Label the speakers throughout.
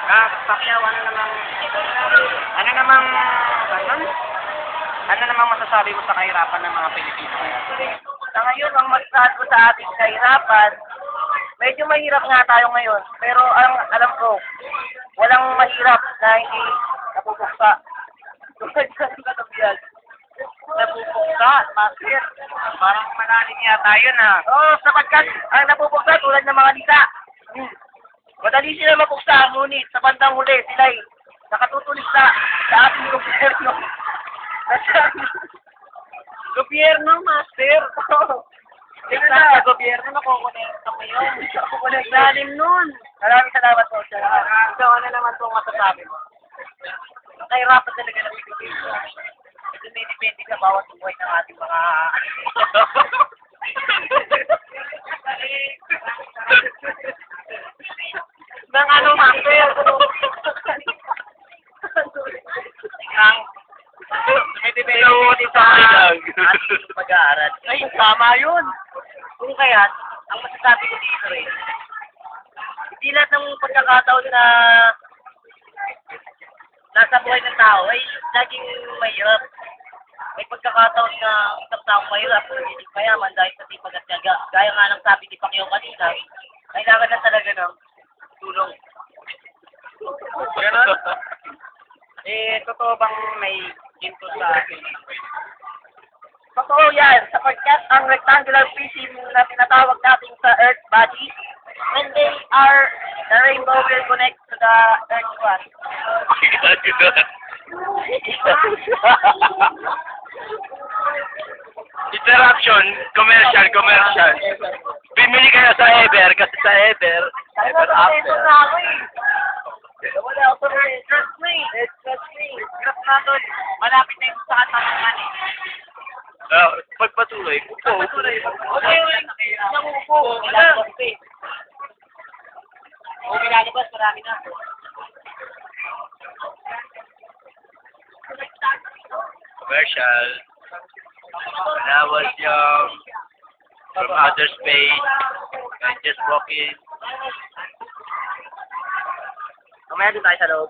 Speaker 1: Pacquiao, ano namang masasabi mo sa kahirapan ng mga Pilipino ngayon?
Speaker 2: Sa ngayon, ang masasabi ko sa ating kahirapan, medyo mahirap nga tayo ngayon. Pero ang alam ko, walang mahirap na hindi napupuksa. Tulad sa katabihan. Napupuksa, master.
Speaker 1: Parang malalim yata yun ah.
Speaker 2: Oo, sapagkat ang napupuksa tulad ng mga nisa. Madali sila mapuksa, ngunit sa bandang huli sila'y nakatutulis sa ating gobyerno. Gobyerno, master.
Speaker 1: Sa gobyerno, nakukonekta mo yun.
Speaker 2: Lalim nun. Maraming salamat po.
Speaker 1: So, ano naman itong masasabi mo?
Speaker 2: Kahirapan talaga ng Pilipino. Ito may depende sa bawat buhay ng ating mga...
Speaker 1: Nang ano, master? Ang
Speaker 2: Dumidepende sa ating pag-aaral. Ay, tama yun. Kung kaya't, ang masasabi ko dito rin, hindi lahat ng pagkakataon na nasa buhay ng tao ay laging mahirap. May pagkakataon na isang taong mahirap, hindi mayaman dahil sa tipag at tiyaga. Gaya nga ng sabi ni Pacquiao kanina, kailangan na talaga ng tulong.
Speaker 1: Ganon? Totoo bang may ginto sa atin?
Speaker 2: Totoo yan, sapagkat ang rectangular prism na tinatawag natin sa Earth body, when they are, the rainbow will connect to the Earth one.
Speaker 3: Interruption, commercial. Bimili kayo sa Ever kasi sa Ever after.
Speaker 2: Wala ako sa mga trust me. Trust me.
Speaker 1: Hirap na doon. Malapit na yung sa katanungan eh.
Speaker 3: Pagpatuloy.
Speaker 2: Okay, nangupo. Lalabas pa eh.
Speaker 1: Okay, lalabas. Marami na.
Speaker 3: Commercial. When I was young, from outer space, I just walk in.
Speaker 2: Mamaya din tayo sa loob.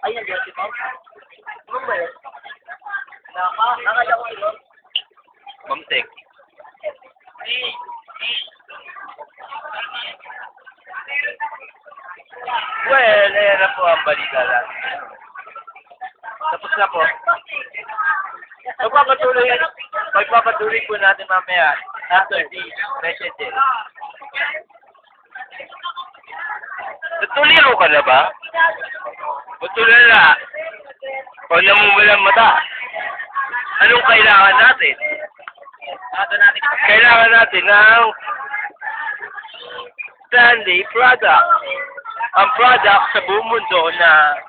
Speaker 2: Ay, nandiyan si Mom. Ano ba yun? Nakaya ko yun.
Speaker 3: Mamtek. Well, ayan na po ang balita lang. Tapos na po. Pagpapatuloy po natin mamaya after these messages. Natuliro ka na ba? Matulala. O namumulang mata. Anong kailangan natin? Kailangan natin ng Stanley product. Ang product sa buong mundo na